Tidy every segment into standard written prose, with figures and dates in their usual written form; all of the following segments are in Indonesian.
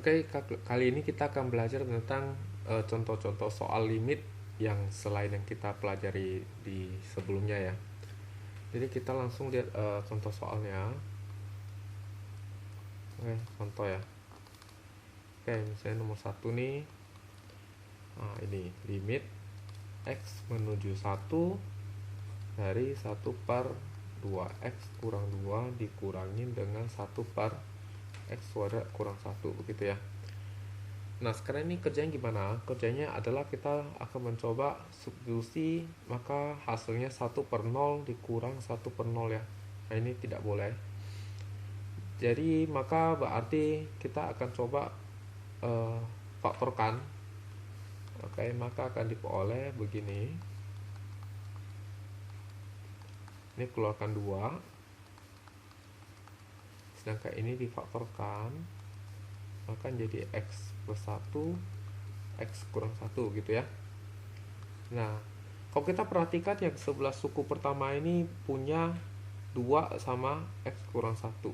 Oke, kali ini kita akan belajar tentang contoh-contoh soal limit yang selain yang kita pelajari di sebelumnya ya. Jadi kita langsung lihat contoh soalnya. Oke, contoh ya. Oke, misalnya nomor 1 nih. Nah, ini limit x menuju 1 dari 1/2 x kurang 2 dikurangin dengan 1/x² kurang 1, begitu ya. Nah, sekarang ini kerjanya gimana? Kerjanya adalah kita akan mencoba substitusi, maka hasilnya 1/0 dikurang 1/0 ya. Nah, ini tidak boleh. Jadi, maka berarti kita akan coba faktorkan. Oke, maka akan diperoleh begini. Ini keluarkan 2. Sedangkan ini difaktorkan, maka jadi x plus 1, x kurang 1 gitu ya. Nah, kalau kita perhatikan yang sebelah suku pertama ini punya 2 sama x kurang 1.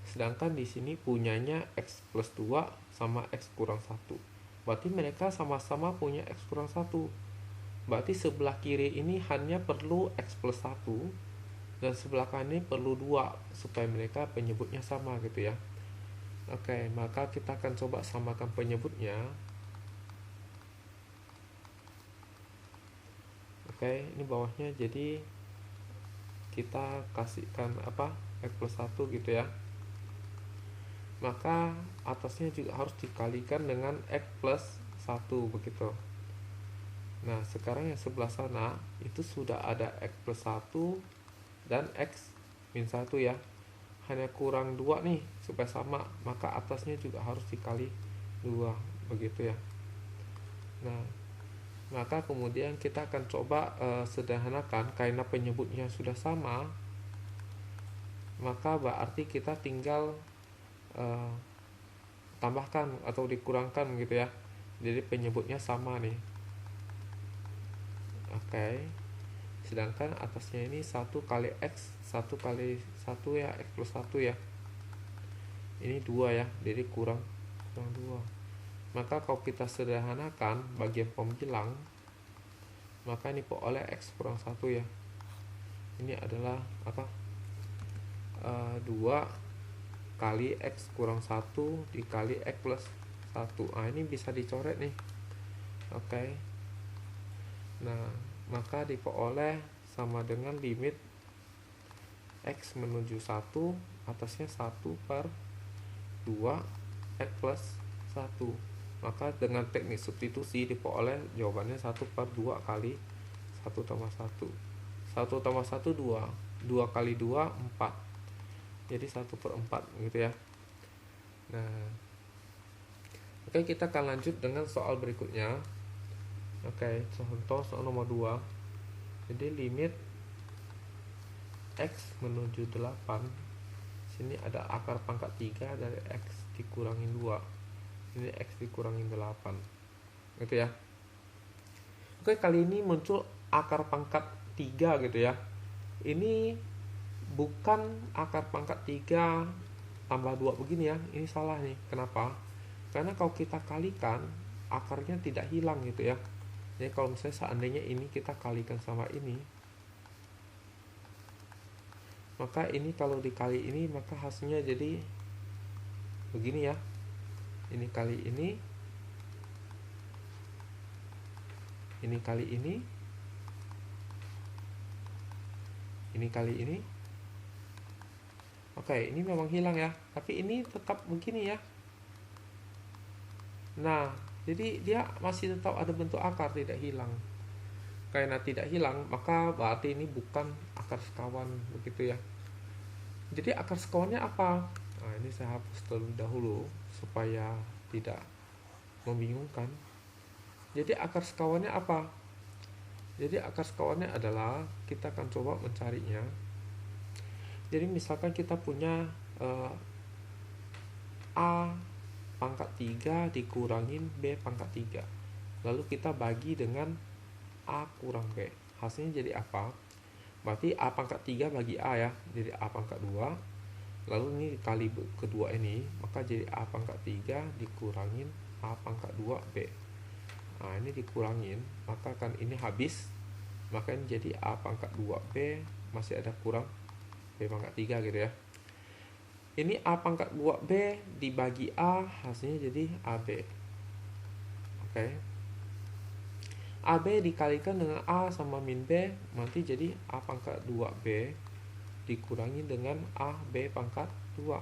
Sedangkan di sini punyanya x plus 2 sama x kurang 1. Berarti mereka sama-sama punya x kurang 1. Berarti sebelah kiri ini hanya perlu x plus 1 dan sebelah kanan ini perlu 2 supaya mereka penyebutnya sama gitu ya. Oke, maka kita akan coba samakan penyebutnya. Oke, ini bawahnya jadi kita kasihkan x plus 1 gitu ya. Maka atasnya juga harus dikalikan dengan x plus 1 begitu. Nah, sekarang yang sebelah sana itu sudah ada x plus 1 dan x min 1 ya. Hanya kurang 2 nih supaya sama, maka atasnya juga harus dikali 2 begitu ya. Nah, maka kemudian kita akan coba sederhanakan karena penyebutnya sudah sama. Maka berarti kita tinggal tambahkan atau dikurangkan gitu ya. Jadi penyebutnya sama nih. Oke. Sedangkan atasnya ini 1 kali x, 1 kali 1 ya, x plus 1 ya. Ini 2 ya, jadi kurang 2. Maka kalau kita sederhanakan bagian pembilang, maka ini oleh x kurang 1 ya. Ini adalah 2 kali x kurang 1 dikali x plus 1. Nah, ini bisa dicoret nih. Oke. Nah, maka diperoleh sama dengan limit x menuju 1, atasnya 1/2 x plus 1. Maka dengan teknik substitusi diperoleh jawabannya 1/2 kali 1 tambah 1. 1 tambah 1 2. 2 kali 2 4. Jadi 1/4 gitu ya. Nah, oke, kita akan lanjut dengan soal berikutnya. Oke, contoh soal nomor 2. Jadi limit x menuju 8. Sini ada akar pangkat 3 dari x dikurangin 2. Ini x dikurangin 8. Gitu ya. Oke, kali ini muncul akar pangkat 3 gitu ya. Ini bukan akar pangkat 3 tambah 2 begini ya. Ini salah nih. Kenapa? Karena kalau kita kalikan, akarnya tidak hilang gitu ya. Jadi kalau misalnya seandainya ini kita kalikan sama ini, maka ini kalau dikali ini, maka hasilnya jadi begini ya. Ini kali ini kali ini kali ini. Oke, ini memang hilang ya, tapi ini tetap begini ya. Nah, jadi dia masih tetap ada bentuk akar, tidak hilang. Karena tidak hilang, maka berarti ini bukan akar sekawan begitu ya. Jadi akar sekawannya apa? Nah, ini saya hapus terlebih dahulu supaya tidak membingungkan. Jadi akar sekawannya apa? Jadi akar sekawannya adalah, kita akan coba mencarinya. Jadi misalkan kita punya A pangkat 3 dikurangin B pangkat 3. Lalu kita bagi dengan A kurang B. Hasilnya jadi apa? Berarti A pangkat 3 bagi A ya. Jadi A pangkat 2 lalu ini dikali kedua ini, maka jadi A pangkat 3 dikurangin A pangkat 2B. Nah ini dikurangin, maka kan ini habis, maka ini jadi A pangkat 2B, masih ada kurang B pangkat 3 gitu ya. Ini A pangkat 2B dibagi A, hasilnya jadi AB. Oke. AB dikalikan dengan A sama min B, nanti jadi A pangkat 2B dikurangi dengan A B pangkat 2.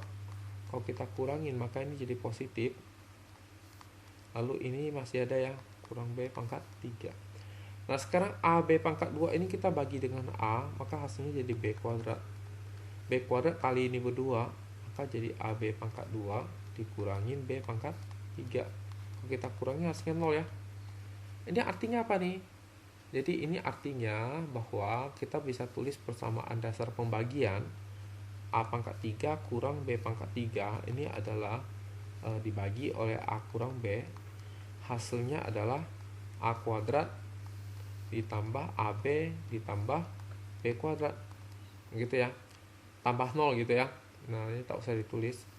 Kalau kita kurangin, maka ini jadi positif. Lalu ini masih ada ya, kurang B pangkat 3. Nah sekarang A B pangkat 2 ini kita bagi dengan A, maka hasilnya jadi B kuadrat. B kuadrat kali ini berdua, maka jadi AB pangkat 2 dikurangin B pangkat 3. Kalau kita kurangi hasilnya 0 ya. Ini artinya apa nih? Jadi ini artinya bahwa kita bisa tulis persamaan dasar pembagian A pangkat 3 kurang B pangkat 3 ini adalah dibagi oleh A kurang B. Hasilnya adalah A kuadrat ditambah AB ditambah B kuadrat. Gitu ya. Tambah 0 gitu ya. Nah ini tak usah ditulis.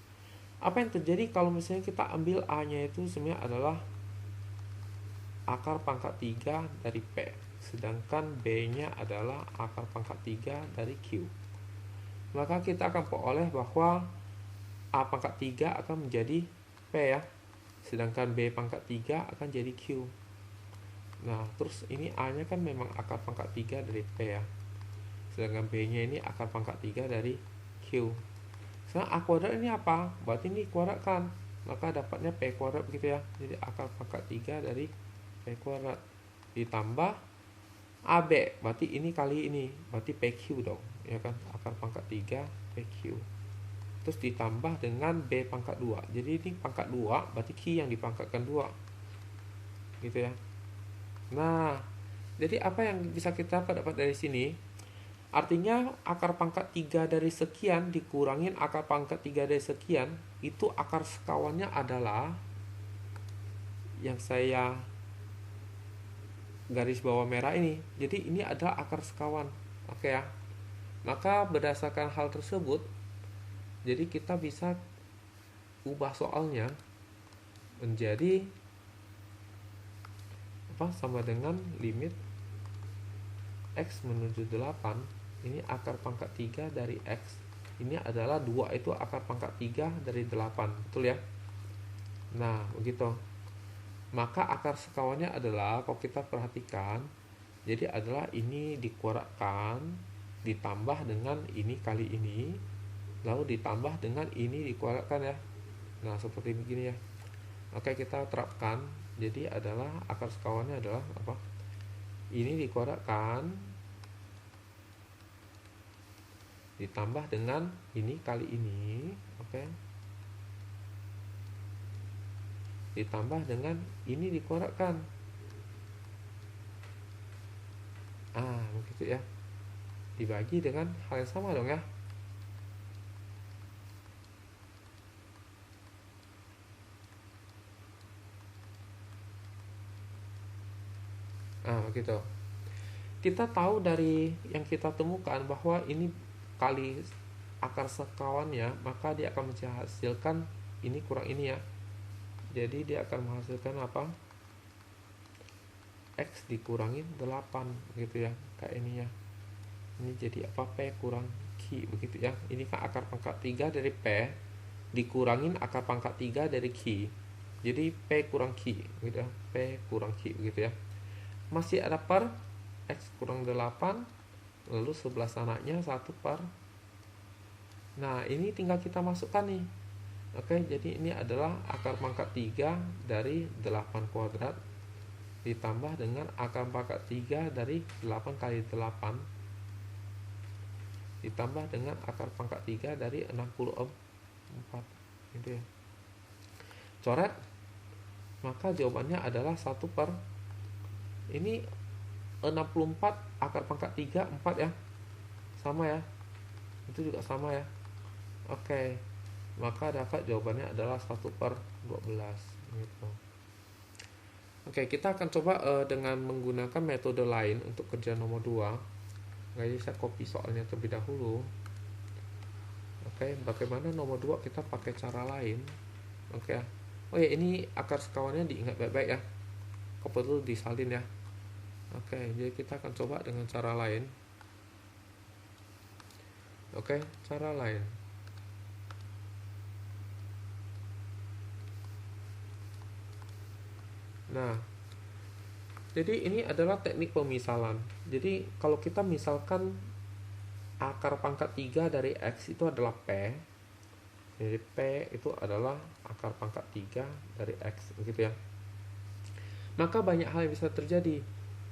Apa yang terjadi kalau misalnya kita ambil A-nya itu sebenarnya adalah akar pangkat 3 dari P, sedangkan B-nya adalah akar pangkat 3 dari Q. Maka kita akan peroleh bahwa A pangkat 3 akan menjadi P ya, sedangkan B pangkat 3 akan jadi Q. Nah terus ini A-nya kan memang akar pangkat 3 dari P ya, sedangkan B-nya ini akar pangkat 3 dari Q. Sekarang A kuadrat ini apa? Berarti ini kuadrat kan, maka dapatnya P kuadrat begitu ya. Jadi akar pangkat 3 dari P kuadrat ditambah AB, berarti ini kali ini, berarti PQ dong, ya kan, akar pangkat 3 PQ. Terus ditambah dengan B pangkat 2. Jadi ini pangkat 2, berarti Q yang dipangkatkan 2. Gitu ya. Nah, jadi apa yang bisa kita dapat dari sini? Artinya akar pangkat 3 dari sekian dikurangin akar pangkat 3 dari sekian, itu akar sekawannya adalah yang saya garis bawah merah ini. Jadi ini adalah akar sekawan. Oke ya. Maka berdasarkan hal tersebut, jadi kita bisa ubah soalnya menjadi apa? Sama dengan limit X menuju 8. Ini akar pangkat 3 dari X. Ini adalah 2 itu akar pangkat 3 dari 8. Betul ya? Nah, begitu. Maka akar sekawannya adalah, kalau kita perhatikan, jadi adalah ini dikuadratkan ditambah dengan ini kali ini, lalu ditambah dengan ini dikuadratkan ya. Nah seperti begini ya. Oke, kita terapkan. Jadi adalah akar sekawannya adalah apa? Ini dikuadratkan ditambah dengan ini kali ini, oke, ditambah dengan ini dikuadratkan. Begitu ya. Dibagi dengan hal yang sama dong ya. Begitu. Kita tahu dari yang kita temukan bahwa ini kali akar sekawannya, maka dia akan menghasilkan ini kurang ini ya. Jadi dia akan menghasilkan apa? X dikurangin 8 gitu ya, kayak ini ya. Ini jadi apa? P kurang Q begitu ya. Ini kan akar pangkat 3 dari P dikurangin akar pangkat 3 dari Q. Jadi P kurang Q gitu ya. P kurang Q gitu ya. Masih ada per X kurang 8, lalu sebelah sananya 1 per. Nah ini tinggal kita masukkan nih. Oke, jadi ini adalah akar pangkat 3 dari 8 kuadrat ditambah dengan akar pangkat 3 dari 8 kali 8 ditambah dengan akar pangkat 3 dari 64 gitu ya. Coret. Maka jawabannya adalah 1 per ini 64 akar pangkat 3 4 ya. Sama ya. Itu juga sama ya. Oke. Maka dapat jawabannya adalah 1 per 12 gitu. Oke, kita akan coba dengan menggunakan metode lain untuk kerja nomor 2. Jadi saya copy soalnya terlebih dahulu. Oke, bagaimana nomor 2 kita pakai cara lain. Oke. Oh ya, ini akar sekawannya diingat baik-baik ya. Kau perlu disalin ya. Oke, jadi kita akan coba dengan cara lain. Oke, cara lain. Nah, jadi ini adalah teknik pemisalan. Jadi kalau kita misalkan akar pangkat 3 dari X itu adalah P. Jadi P itu adalah akar pangkat 3 dari X, begitu ya. Maka banyak hal yang bisa terjadi.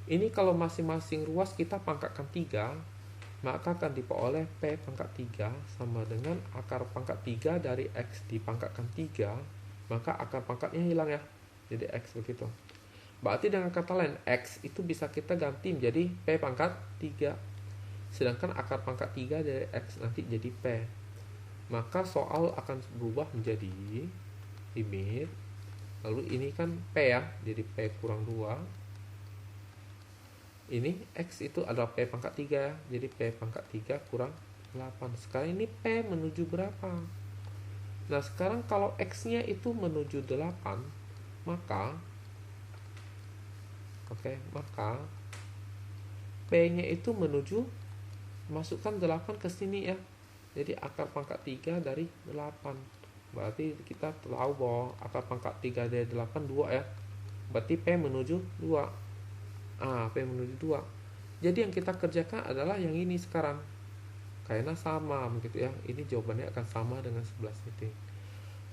Ini kalau masing-masing ruas kita pangkatkan 3, maka akan diperoleh P pangkat 3 sama dengan akar pangkat 3 dari X dipangkatkan 3, maka akar pangkatnya hilang ya. Jadi X begitu. Berarti dengan kata lain, X itu bisa kita ganti menjadi P pangkat 3. Sedangkan akar pangkat 3 dari X nanti jadi P. Maka soal akan berubah menjadi limit. Lalu ini kan P ya, jadi P kurang 2. Ini X itu adalah P pangkat 3 ya, jadi P pangkat 3 kurang 8. Sekarang ini P menuju berapa? Nah sekarang kalau X-nya itu menuju 8, maka maka P-nya itu menuju, masukkan 8 ke sini ya. Jadi akar pangkat 3 dari 8. Berarti kita tahu bahwa akar pangkat 3 dari 8 2 ya. Berarti P menuju 2. P menuju 2. Jadi yang kita kerjakan adalah yang ini sekarang. Karena sama begitu ya. Ini jawabannya akan sama dengan 11 titik.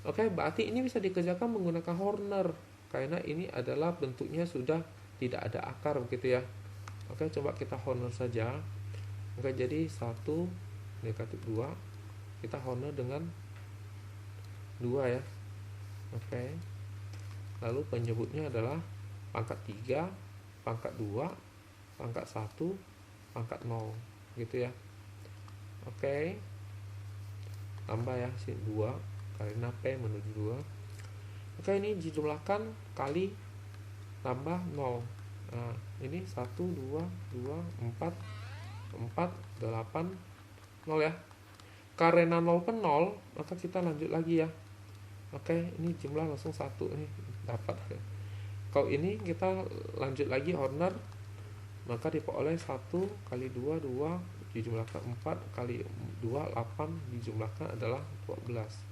Oke, berarti ini bisa dikerjakan menggunakan Horner. Karena ini adalah bentuknya sudah tidak ada akar begitu ya. Oke, coba kita Horner saja. Oke, jadi 1 negatif 2. Kita Horner dengan 2 ya. Oke. Lalu penyebutnya adalah pangkat 3, pangkat 2, pangkat 1, pangkat 0 gitu ya. Oke. Tambah ya sini 2 karena P menuju 2. Oke, ini dijumlahkan kali tambah 0. Nah, ini 1 2 2 4 4 8 0 ya. Karena 0 pun 0, maka kita lanjut lagi ya. Oke, ini jumlah langsung 1 nih dapat. Kalau ini kita lanjut lagi Horner, maka diperoleh 1 kali 2 2 dijumlahkan 4 kali 2 8 dijumlahkan adalah 12.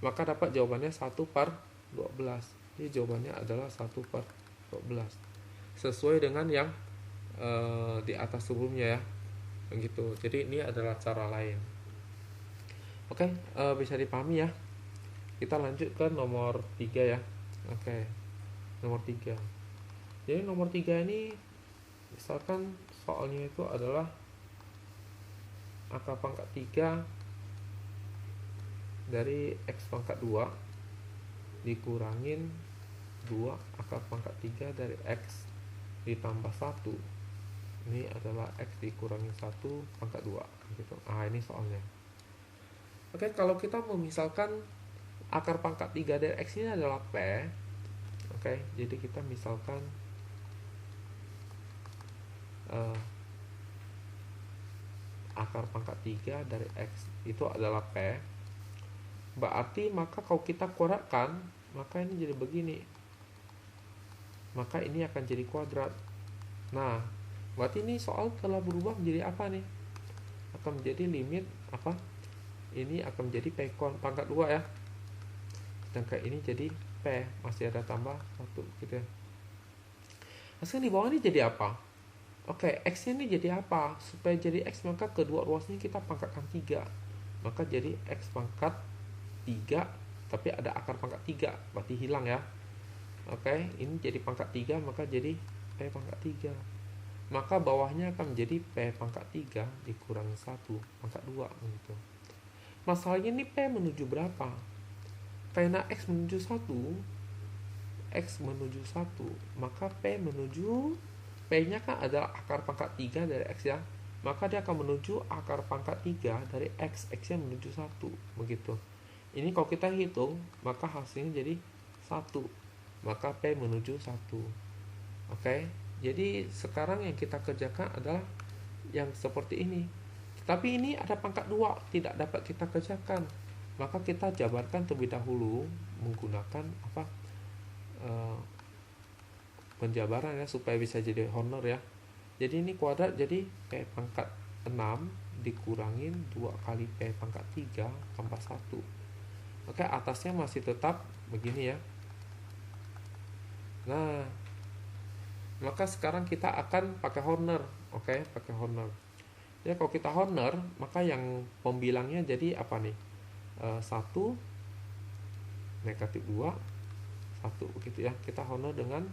Maka dapat jawabannya 1 per 12. Jadi jawabannya adalah 1 per 12. Sesuai dengan yang di atas sebelumnya ya. Begitu. Jadi ini adalah cara lain. Oke, bisa dipahami ya. Kita lanjut ke nomor 3 ya. Oke. Nomor 3. Jadi nomor 3 ini misalkan soalnya itu adalah akar pangkat 3 dari X pangkat 2 dikurangin 2 akar pangkat 3 dari X ditambah 1. Ini adalah X dikurangin 1 pangkat 2 gitu. Ini soalnya. Oke, kalau kita memisalkan akar pangkat 3 dari X ini adalah P. Oke, jadi kita misalkan akar pangkat 3 dari X itu adalah P. Berarti maka kalau kita kuadratkan, maka ini jadi begini. Maka ini akan jadi kuadrat. Nah, berarti ini soal telah berubah menjadi apa nih? Akan menjadi limit apa? Ini akan menjadi P pangkat 2 ya. Sedangkan ini jadi P, masih ada tambah 1 gitu ya. Nah, sekarang di bawah ini jadi apa? Oke, X-nya ini jadi apa? Supaya jadi X maka kedua ruasnya kita pangkatkan 3. Maka jadi X pangkat 3, tapi ada akar pangkat 3, berarti hilang ya. Oke, ini jadi pangkat 3, maka jadi P pangkat 3. Maka bawahnya akan menjadi P pangkat 3 dikurangi 1 pangkat 2 gitu. Masalahnya ini P menuju berapa? Karena X menuju 1, X menuju 1, maka P menuju, P-nya kan adalah akar pangkat 3 dari X ya. Maka dia akan menuju akar pangkat 3 dari X, X-nya menuju 1 begitu. Ini kalau kita hitung, maka hasilnya jadi 1. Maka P menuju 1. Oke, jadi sekarang yang kita kerjakan adalah yang seperti ini. Tapi ini ada pangkat 2, tidak dapat kita kerjakan. Maka kita jabarkan terlebih dahulu menggunakan penjabaran ya, supaya bisa jadi honor ya. Jadi ini kuadrat, jadi P pangkat 6 dikurangin 2 kali P pangkat 3 tambah 1. Oke, atasnya masih tetap begini ya. Nah, maka sekarang kita akan pakai honor. Oke, pakai honor. Ya, kalau kita honor, maka yang pembilangnya jadi apa nih? 1 negatif 2 1 begitu ya. Kita honor dengan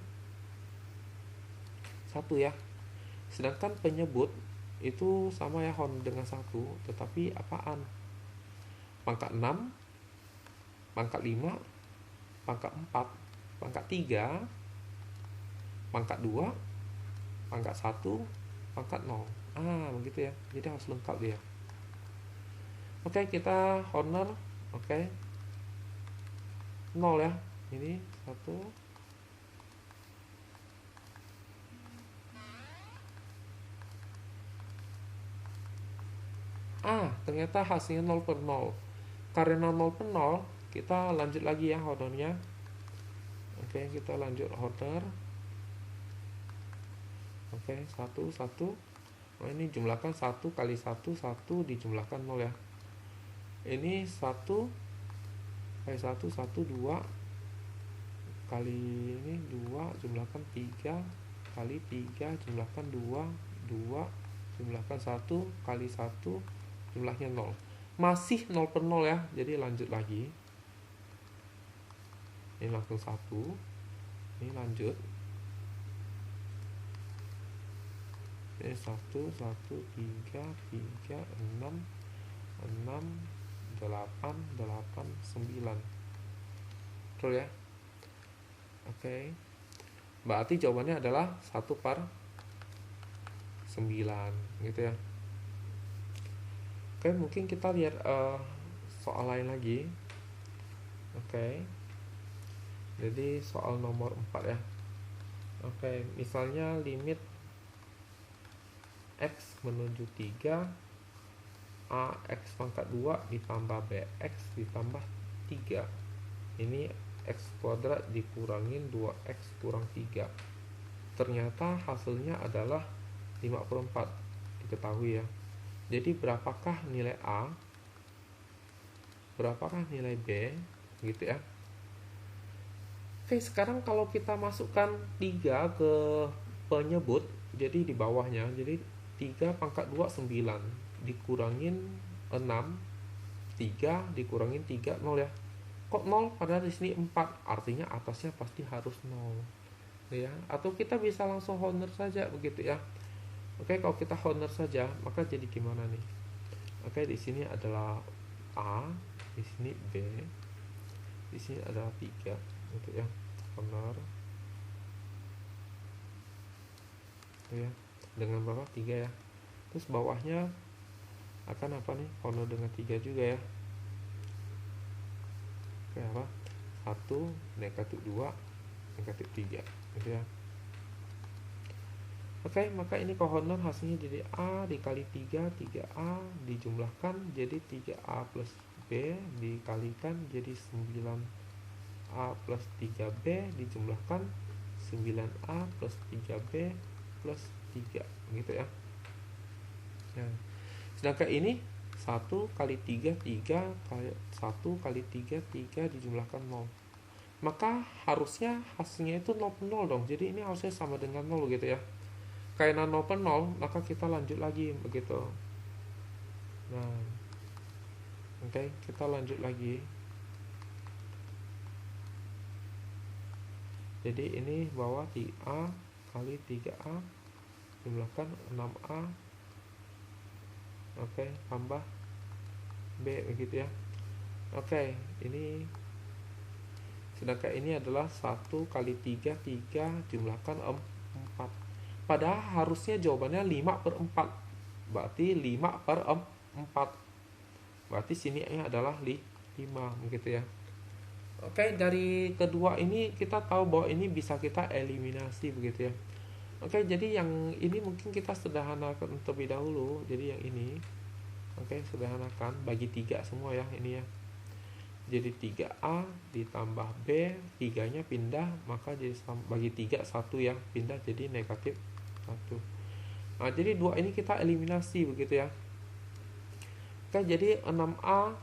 1 ya. Sedangkan penyebut itu sama ya, honor dengan 1, tetapi apaan? Pangkat 6, pangkat 5, pangkat 4, pangkat 3, pangkat 2, pangkat 1, pangkat 0. Begitu ya. Jadi harus lengkap dia. Oke, kita honor. Oke, 0 ya. Ini 1. Ternyata hasilnya 0 per 0. Karena 0 per 0, kita lanjut lagi ya honornya. Oke, kita lanjut honor. Oke, 1, 1. Ini jumlahkan 1 kali 1, 1 dijumlahkan 0 ya. Ini 1 kali 1, 1, 2 kali ini 2, jumlahkan 3 kali 3, jumlahkan 2, 2 jumlahkan 1 kali 1, jumlahnya 0. Masih 0 per 0 ya. Jadi lanjut lagi. Ini langsung 1. Ini lanjut. Ini 1, 1, 3, 3, 6, 6, 8, 8, 9. Betul ya? Oke. Berarti jawabannya adalah 1 per 9 gitu ya. Oke, mungkin kita lihat soal lain lagi. Oke. Jadi soal nomor 4 ya. Oke, misalnya limit X menuju 3, AX pangkat 2 ditambah BX ditambah 3. Ini X kuadrat dikurangin 2X kurang 3. Ternyata hasilnya adalah 5/4. Diketahui ya. Jadi berapakah nilai A? Berapakah nilai B? Gitu ya. Oke, sekarang kalau kita masukkan 3 ke penyebut, jadi di bawahnya, jadi 3 pangkat 2 9 dikurangin 6, 3 dikurangin 3 0 ya. Kok 0 padahal di sini 4, artinya atasnya pasti harus 0 ya. Atau kita bisa langsung honor saja begitu ya. Oke, kalau kita honor saja, maka jadi gimana nih? Oke, di sini adalah A, di sini B, di sini adalah 3 gitu ya. Honor ya, dengan berapa? 3 ya. Terus bawahnya akan apa nih? Honor dengan 3 juga ya. Oke, apa? 1 negatif 2 negatif 3 gitu ya. Oke, maka ini kohonor hasilnya jadi A dikali 3, 3A dijumlahkan jadi 3A plus B dikalikan jadi 9A plus 3B dijumlahkan 9A plus 3B plus 3 gitu ya. Nah, sedangkan ini 1 kali 3, 3 kali 1 kali 3, 3 dijumlahkan 0. Maka harusnya hasilnya itu 0 per 0 dong. Jadi ini harusnya sama dengan 0 gitu ya. Karena 0 per 0, maka kita lanjut lagi begitu. Nah, oke, kita lanjut lagi. Jadi ini bawah 3A kali 3A jumlahkan 6A. Oke, tambah B begitu ya. Oke, ini sedangkan ini adalah 1 kali 3, 3 jumlahkan 4. Padahal harusnya jawabannya 5 per 4. Berarti 5 per 4. Berarti sini adalah 5 begitu ya. Oke, dari kedua ini kita tahu bahwa ini bisa kita eliminasi begitu ya. Oke, jadi yang ini mungkin kita sederhanakan terlebih dahulu. Jadi yang ini Oke, sederhanakan, bagi 3 semua ya ini ya. Jadi 3A ditambah B, 3-nya pindah, maka jadi bagi 3 1 yang pindah jadi negatif 1. Nah, jadi 2 ini kita eliminasi begitu ya. Oke, jadi 6A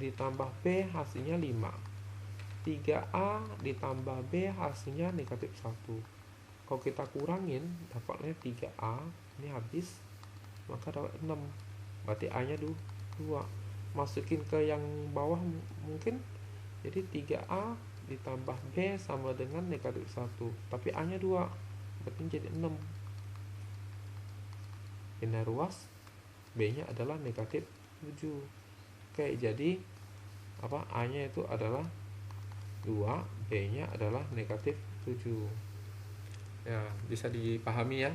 ditambah B hasilnya 5. 3A ditambah B hasilnya negatif 1. Kalau kita kurangin, dapatnya 3A, ini habis, maka dapat 6. Berarti A-nya 2. Masukin ke yang bawah mungkin, jadi 3A ditambah B sama dengan negatif 1, tapi A nya 2, berarti jadi 6. Pindah ruas, B nya adalah negatif 7. Oke, jadi A nya itu adalah 2, B nya adalah negatif 7. Ya, bisa dipahami ya.